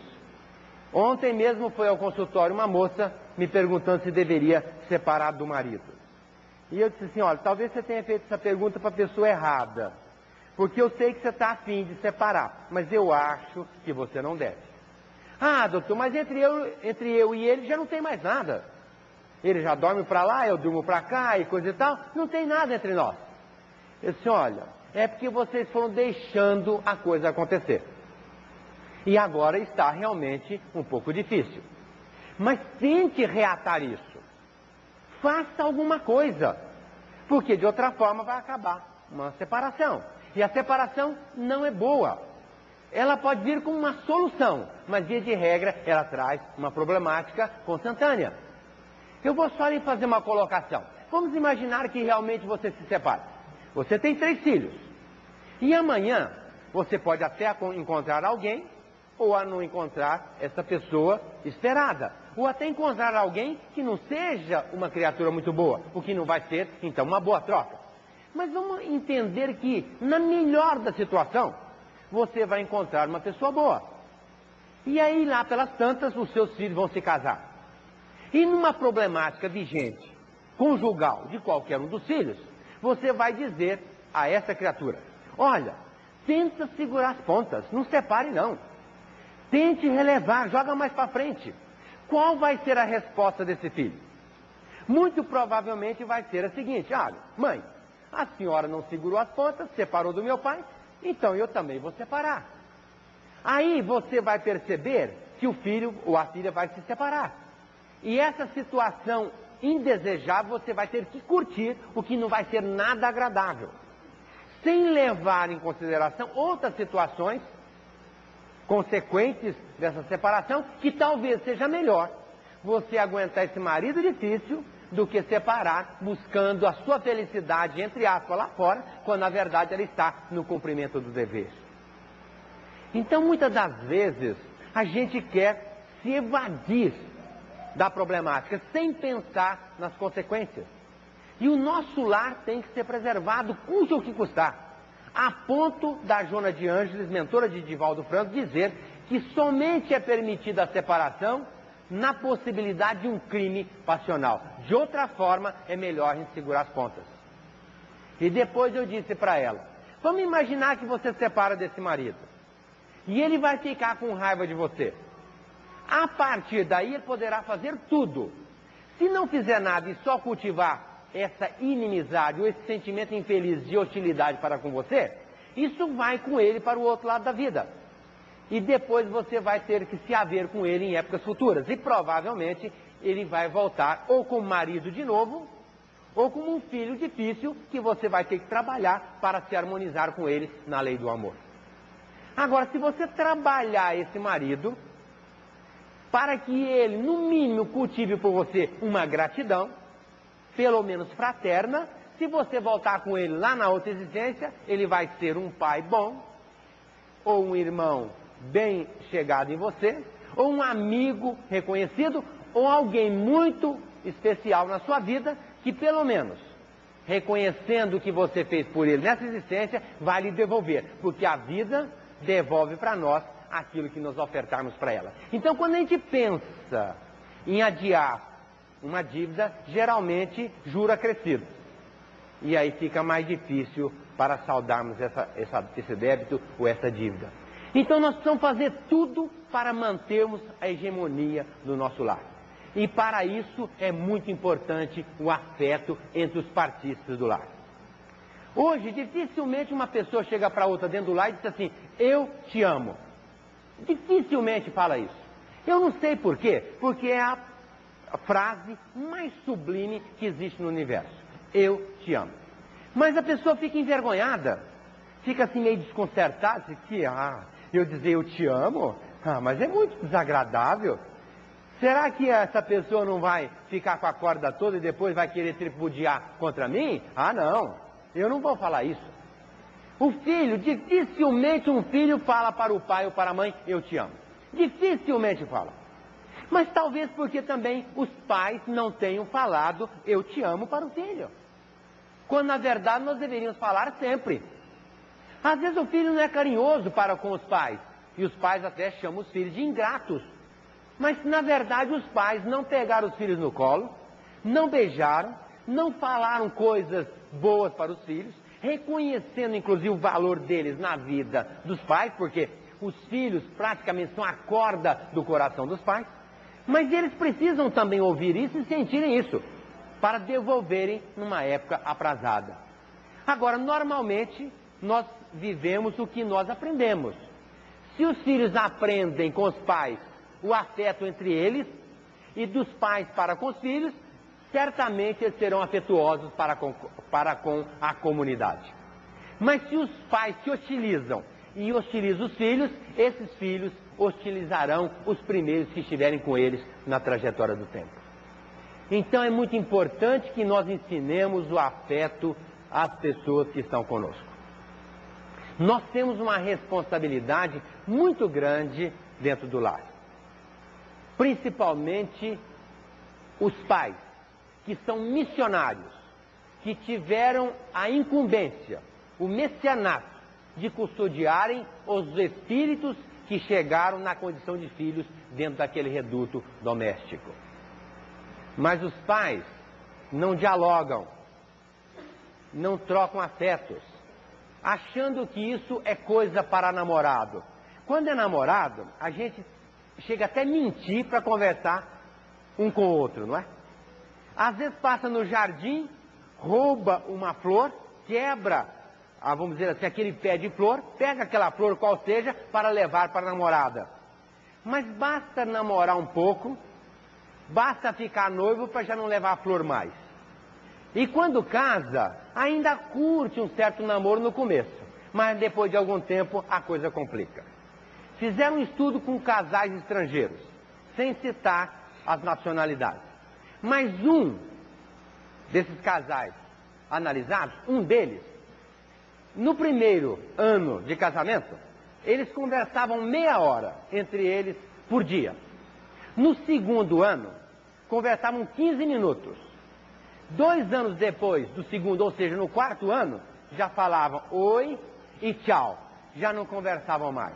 Ontem mesmo foi ao consultório uma moça me perguntando se deveria separar do marido. E eu disse assim, olha, talvez você tenha feito essa pergunta para a pessoa errada, porque eu sei que você está afim de separar, mas eu acho que você não deve. Ah, doutor, mas entre eu e ele já não tem mais nada. Ele já dorme para lá, eu durmo para cá e coisa e tal, não tem nada entre nós. Eu disse, olha, é porque vocês foram deixando a coisa acontecer. E agora está realmente um pouco difícil. Mas tente reatar isso. Faça alguma coisa. Porque de outra forma vai acabar uma separação. E a separação não é boa. Ela pode vir como uma solução, mas via de regra ela traz uma problemática constantânea. Eu vou só lhe fazer uma colocação. Vamos imaginar que realmente você se separa. Você tem 3 filhos. E amanhã você pode até encontrar alguém ou a não encontrar essa pessoa esperada. Ou até encontrar alguém que não seja uma criatura muito boa, o que não vai ser, então, uma boa troca. Mas vamos entender que, na melhor da situação, você vai encontrar uma pessoa boa. E aí, lá pelas tantas, os seus filhos vão se casar. E numa problemática vigente, conjugal, de qualquer um dos filhos, você vai dizer a essa criatura, olha, tenta segurar as pontas, não separe não. Tente relevar, joga mais para frente. Qual vai ser a resposta desse filho? Muito provavelmente vai ser a seguinte, olha, mãe, a senhora não segurou as pontas, separou do meu pai, então eu também vou separar. Aí você vai perceber que o filho ou a filha vai se separar. E essa situação indesejável você vai ter que curtir, o que não vai ser nada agradável. Sem levar em consideração outras situações consequentes dessa separação, que talvez seja melhor você aguentar esse marido difícil do que separar, buscando a sua felicidade, entre aspas, lá fora, quando na verdade ela está no cumprimento do dever. Então, muitas das vezes, a gente quer se evadir da problemática, sem pensar nas consequências. E o nosso lar tem que ser preservado, custe o que custar. A ponto da Joana de Ângeles, mentora de Divaldo Franco, dizer que somente é permitida a separação na possibilidade de um crime passional. De outra forma, é melhor a gente segurar as pontas. E depois eu disse para ela, vamos imaginar que você se separa desse marido. E ele vai ficar com raiva de você. A partir daí, ele poderá fazer tudo. Se não fizer nada e só cultivar essa inimizade ou esse sentimento infeliz de hostilidade para com você, isso vai com ele para o outro lado da vida. E depois você vai ter que se haver com ele em épocas futuras. E provavelmente ele vai voltar ou como marido de novo, ou como um filho difícil que você vai ter que trabalhar para se harmonizar com ele na lei do amor. Agora, se você trabalhar esse marido, para que ele, no mínimo, cultive por você uma gratidão, pelo menos fraterna, se você voltar com ele lá na outra existência, ele vai ser um pai bom, ou um irmão bem chegado em você, ou um amigo reconhecido, ou alguém muito especial na sua vida, que pelo menos, reconhecendo o que você fez por ele nessa existência, vai lhe devolver, porque a vida devolve para nós aquilo que nós ofertarmos para ela. Então, quando a gente pensa em adiar uma dívida, geralmente jura crescido. E aí fica mais difícil para saldarmos esse débito ou essa dívida. Então nós precisamos fazer tudo para mantermos a hegemonia do nosso lar. E para isso é muito importante o afeto entre os partícipes do lar. Hoje, dificilmente uma pessoa chega para outra dentro do lar e diz assim, eu te amo. Dificilmente fala isso. Eu não sei por quê, porque é a frase mais sublime que existe no universo. Eu te amo. Mas a pessoa fica envergonhada, fica assim meio desconcertada, que eu dizer eu te amo? Mas é muito desagradável. Será que essa pessoa não vai ficar com a corda toda e depois vai querer tripudiar contra mim? Não, eu não vou falar isso. O filho, dificilmente um filho fala para o pai ou para a mãe, eu te amo. Dificilmente fala. Mas talvez porque também os pais não tenham falado, eu te amo para o filho. Quando na verdade nós deveríamos falar sempre. Às vezes o filho não é carinhoso para com os pais. E os pais até chamam os filhos de ingratos. Mas na verdade os pais não pegaram os filhos no colo, não beijaram, não falaram coisas boas para os filhos, reconhecendo inclusive o valor deles na vida dos pais, porque os filhos praticamente são a corda do coração dos pais. Mas eles precisam também ouvir isso e sentirem isso, para devolverem numa época aprazada. Agora, normalmente, nós vivemos o que nós aprendemos. Se os filhos aprendem com os pais o afeto entre eles, e dos pais para com os filhos, certamente eles serão afetuosos para com a comunidade. Mas se os pais se hostilizam e hostilizam os filhos, esses filhos hostilizarão os primeiros que estiverem com eles na trajetória do tempo. Então é muito importante que nós ensinemos o afeto às pessoas que estão conosco. Nós temos uma responsabilidade muito grande dentro do lar. Principalmente os pais, que são missionários, que tiveram a incumbência, o messianato, de custodiarem os espíritos que chegaram na condição de filhos dentro daquele reduto doméstico. Mas os pais não dialogam, não trocam afetos, achando que isso é coisa para namorado. Quando é namorado, a gente chega até a mentir para conversar um com o outro, não é? Às vezes passa no jardim, rouba uma flor, quebra, vamos dizer assim, aquele pé de flor, pega aquela flor qual seja para levar para a namorada. Mas basta namorar um pouco, basta ficar noivo para já não levar a flor mais. E quando casa, ainda curte um certo namoro no começo, mas depois de algum tempo a coisa complica. Fizeram um estudo com casais estrangeiros, sem citar as nacionalidades. Mas um desses casais analisados, um deles, no primeiro ano de casamento, eles conversavam meia hora entre eles por dia. No segundo ano, conversavam 15 minutos. 2 anos depois do segundo, ou seja, no quarto ano, já falavam oi e tchau. Já não conversavam mais.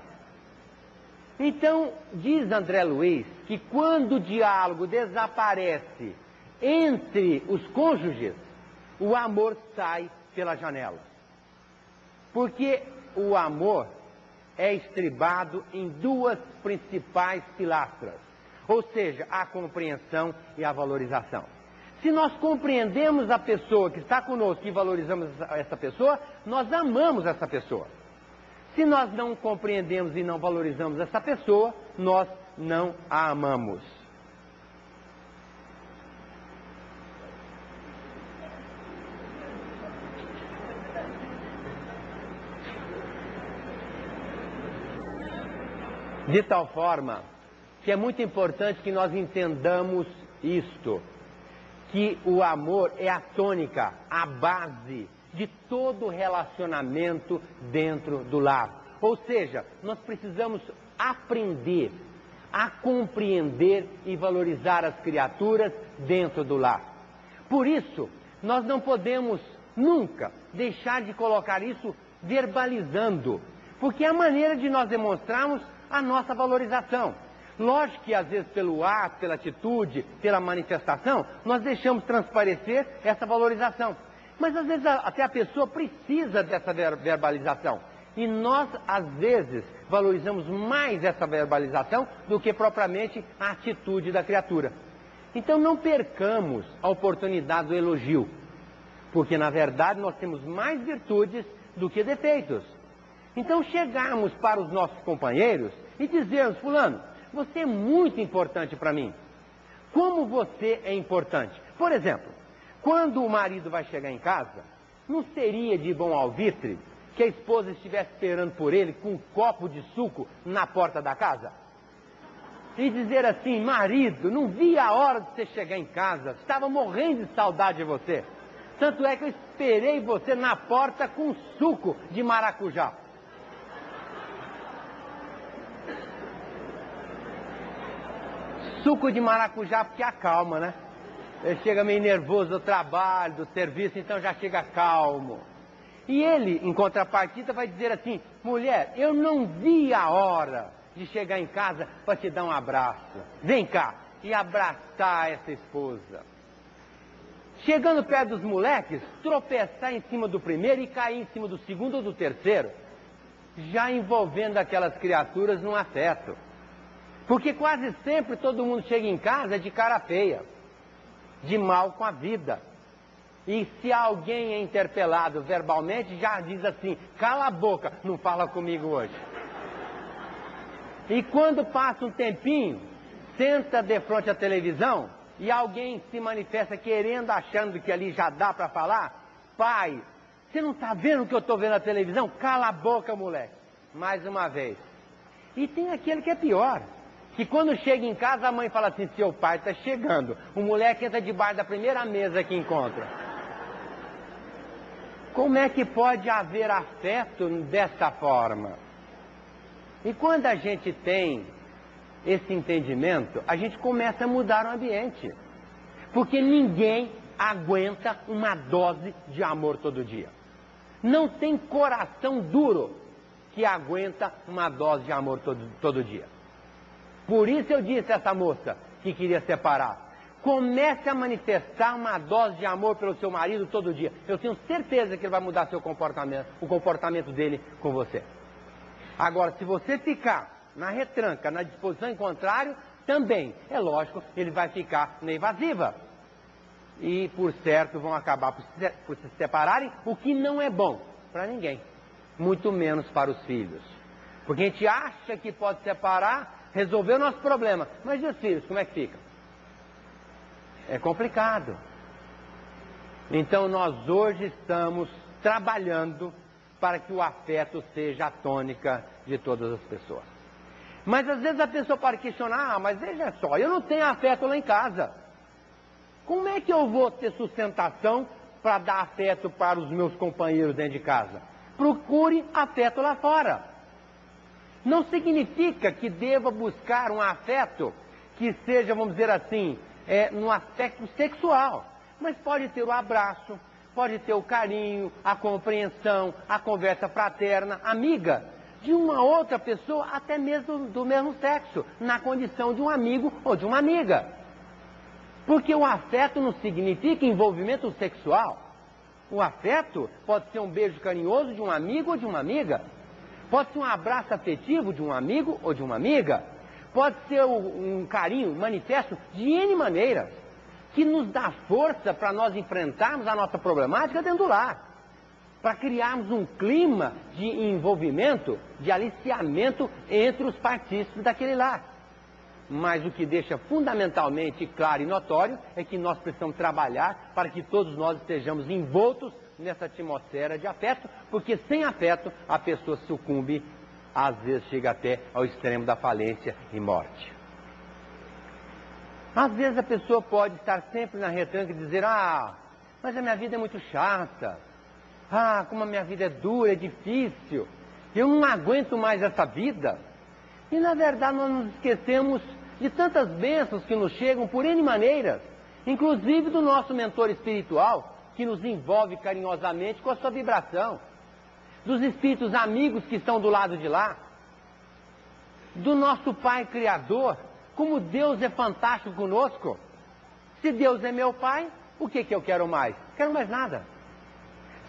Então, diz André Luiz que quando o diálogo desaparece entre os cônjuges, o amor sai pela janela. Porque o amor é estribado em 2 principais pilastras, ou seja, a compreensão e a valorização. Se nós compreendemos a pessoa que está conosco e valorizamos essa pessoa, nós amamos essa pessoa. Se nós não compreendemos e não valorizamos essa pessoa, nós não a amamos. De tal forma que é muito importante que nós entendamos isto, que o amor é a tônica, a base de todo relacionamento dentro do lar. Ou seja, nós precisamos aprender a compreender e valorizar as criaturas dentro do lar. Por isso, nós não podemos nunca deixar de colocar isso verbalizando, porque é a maneira de nós demonstrarmos a nossa valorização. Lógico que às vezes pelo ato, pela atitude, pela manifestação, nós deixamos transparecer essa valorização. Mas às vezes até a pessoa precisa dessa verbalização. E nós, às vezes, valorizamos mais essa verbalização do que propriamente a atitude da criatura. Então não percamos a oportunidade do elogio, porque na verdade nós temos mais virtudes do que defeitos. Então chegarmos para os nossos companheiros e dizermos: fulano, você é muito importante para mim. Como você é importante? Por exemplo, quando o marido vai chegar em casa, não seria de bom alvitre que a esposa estivesse esperando por ele com um copo de suco na porta da casa? E dizer assim: marido, não vi a hora de você chegar em casa, estava morrendo de saudade de você. Tanto é que eu esperei você na porta com suco de maracujá. Suco de maracujá porque acalma, né? Ele chega meio nervoso do trabalho, do serviço, então já chega calmo. E ele, em contrapartida, vai dizer assim: mulher, eu não vi a hora de chegar em casa para te dar um abraço. Vem cá, e abraçar essa esposa. Chegando perto dos moleques, tropeçar em cima do primeiro e cair em cima do segundo ou do terceiro, já envolvendo aquelas criaturas num afeto. Porque quase sempre todo mundo chega em casa de cara feia, de mal com a vida. E se alguém é interpelado verbalmente, já diz assim: cala a boca, não fala comigo hoje. E quando passa um tempinho, senta de frente à televisão e alguém se manifesta querendo, achando que ali já dá para falar: pai, você não está vendo o que eu estou vendo na televisão? Cala a boca, moleque. Mais uma vez. E tem aquele que é pior, que quando chega em casa a mãe fala assim: seu pai está chegando. O moleque entra debaixo da primeira mesa que encontra. Como é que pode haver afeto dessa forma? E quando a gente tem esse entendimento, a gente começa a mudar o ambiente. Porque ninguém aguenta uma dose de amor todo dia. Não tem coração duro que aguenta uma dose de amor todo dia. Por isso eu disse a essa moça que queria separar: comece a manifestar uma dose de amor pelo seu marido todo dia. Eu tenho certeza que ele vai mudar seu comportamento, o comportamento dele com você. Agora, se você ficar na retranca, na disposição em contrário, também, é lógico, ele vai ficar na evasiva. E, por certo, vão acabar por se separarem, o que não é bom para ninguém, muito menos para os filhos. Porque a gente acha que pode separar, resolver o nosso problema. Mas e os filhos, como é que ficam? É complicado. Então nós hoje estamos trabalhando para que o afeto seja a tônica de todas as pessoas. Mas às vezes a pessoa pode questionar: ah, mas veja só, eu não tenho afeto lá em casa. Como é que eu vou ter sustentação para dar afeto para os meus companheiros dentro de casa? Procure afeto lá fora. Não significa que deva buscar um afeto que seja, vamos dizer assim, no aspecto sexual, mas pode ter o abraço, pode ter o carinho, a compreensão, a conversa fraterna, amiga, de uma outra pessoa, até mesmo do mesmo sexo, na condição de um amigo ou de uma amiga. Porque o afeto não significa envolvimento sexual. O afeto pode ser um beijo carinhoso de um amigo ou de uma amiga, pode ser um abraço afetivo de um amigo ou de uma amiga, pode ser um carinho manifesto de N maneiras, que nos dá força para nós enfrentarmos a nossa problemática dentro do lar, para criarmos um clima de envolvimento, de aliciamento entre os partícipes daquele lar. Mas o que deixa fundamentalmente claro e notório é que nós precisamos trabalhar para que todos nós estejamos envoltos nessa atmosfera de afeto, porque sem afeto a pessoa sucumbe, às vezes chega até ao extremo da falência e morte. Às vezes a pessoa pode estar sempre na retranca e dizer: ah, mas a minha vida é muito chata, ah, como a minha vida é dura, é difícil, eu não aguento mais essa vida. E na verdade nós nos esquecemos de tantas bênçãos que nos chegam por N maneiras, inclusive do nosso mentor espiritual, que nos envolve carinhosamente com a sua vibração, dos espíritos amigos que estão do lado de lá, do nosso Pai Criador. Como Deus é fantástico conosco. Se Deus é meu Pai, o que eu quero mais? Quero mais nada.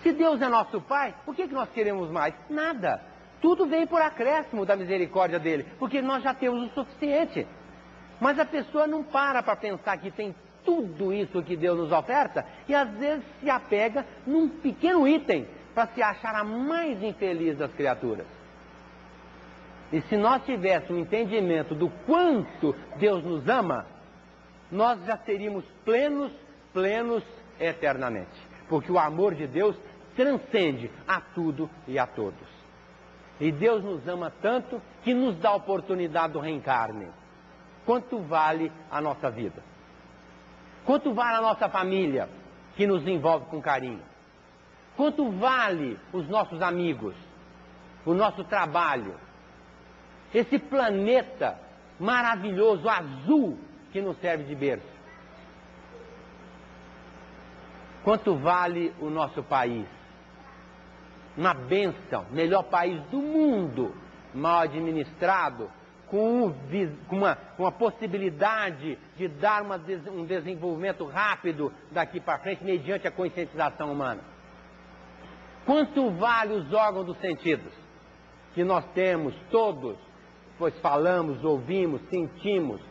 Se Deus é nosso Pai, o que nós queremos mais? Nada. Tudo vem por acréscimo da misericórdia dele, porque nós já temos o suficiente. Mas a pessoa não para pensar que tem tudo isso que Deus nos oferta e às vezes se apega num pequeno item para se achar a mais infeliz das criaturas. E se nós tivéssemos um entendimento do quanto Deus nos ama, nós já seríamos plenos eternamente. Porque o amor de Deus transcende a tudo e a todos. E Deus nos ama tanto que nos dá a oportunidade do reencarne. Quanto vale a nossa vida? Quanto vale a nossa família, que nos envolve com carinho? Quanto vale os nossos amigos, o nosso trabalho? Esse planeta maravilhoso, azul, que nos serve de berço. Quanto vale o nosso país? Uma bênção, melhor país do mundo, mal administrado, com uma possibilidade de dar um desenvolvimento rápido daqui para frente, mediante a conscientização humana. Quanto vale os órgãos dos sentidos? Que nós temos todos, pois falamos, ouvimos, sentimos,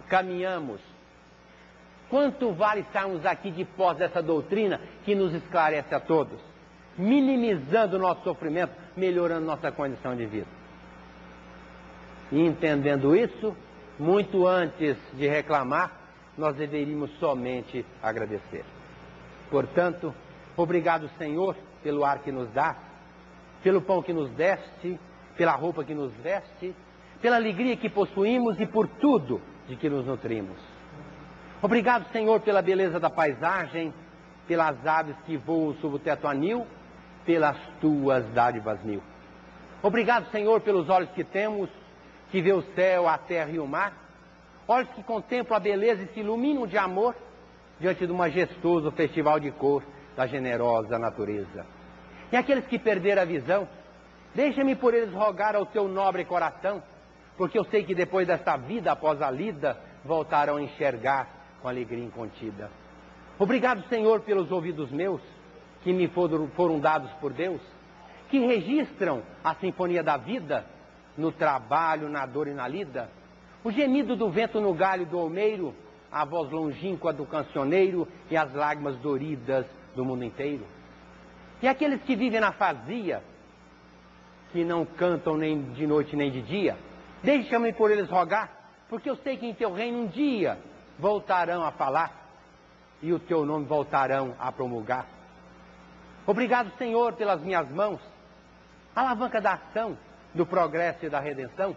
caminhamos. Quanto vale estarmos aqui de posse dessa doutrina que nos esclarece a todos, minimizando o nosso sofrimento, melhorando nossa condição de vida. E entendendo isso, muito antes de reclamar, nós deveríamos somente agradecer. Portanto, obrigado, Senhor, pelo ar que nos dá, pelo pão que nos deste, pela roupa que nos veste, pela alegria que possuímos e por tudo de que nos nutrimos. Obrigado, Senhor, pela beleza da paisagem, pelas aves que voam sob o teto anil, pelas tuas dádivas mil. Obrigado, Senhor, pelos olhos que temos, que vê o céu, a terra e o mar, olhos que contemplam a beleza e se iluminam de amor diante do majestoso festival de cor da generosa natureza. E aqueles que perderam a visão, deixa-me por eles rogar ao teu nobre coração, porque eu sei que depois desta vida após a lida, voltarão a enxergar com alegria incontida. Obrigado, Senhor, pelos ouvidos meus, que me foram dados por Deus, que registram a sinfonia da vida, no trabalho, na dor e na lida, o gemido do vento no galho do olmeiro, a voz longínqua do cancioneiro e as lágrimas doridas do mundo inteiro. E aqueles que vivem na fazia, que não cantam nem de noite nem de dia, deixa-me por eles rogar, porque eu sei que em teu reino um dia voltarão a falar e o teu nome voltarão a promulgar. Obrigado, Senhor, pelas minhas mãos, alavanca da ação, do progresso e da redenção.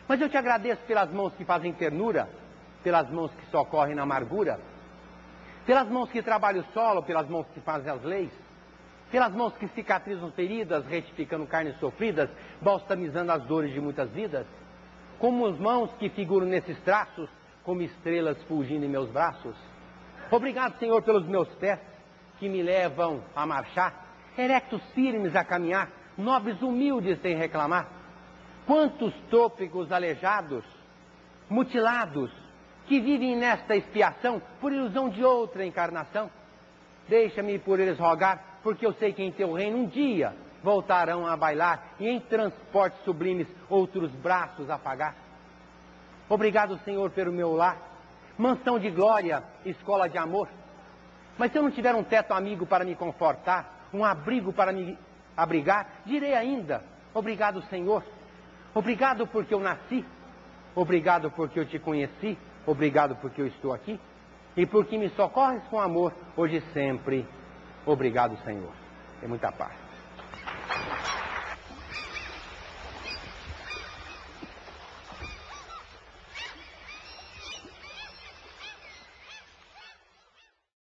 Mas eu te agradeço pelas mãos que fazem ternura, pelas mãos que socorrem na amargura, pelas mãos que trabalham o solo, pelas mãos que fazem as leis, pelas mãos que cicatrizam feridas, retificando carnes sofridas, balsamizando as dores de muitas vidas, como as mãos que figuram nesses traços, como estrelas fulgindo em meus braços. Obrigado, Senhor, pelos meus pés, que me levam a marchar, erectos firmes a caminhar, nobres humildes sem reclamar. Quantos trópicos aleijados, mutilados, que vivem nesta expiação por ilusão de outra encarnação. Deixa-me por eles rogar, porque eu sei que em teu reino um dia voltarão a bailar e em transportes sublimes outros braços apagar. Obrigado, Senhor, pelo meu lar, mansão de glória, escola de amor. Mas se eu não tiver um teto amigo para me confortar, um abrigo para me abrigar, direi ainda, obrigado, Senhor. Obrigado porque eu nasci, obrigado porque eu te conheci, obrigado porque eu estou aqui e porque me socorres com amor, hoje e sempre. Obrigado, Senhor. Tem muita paz.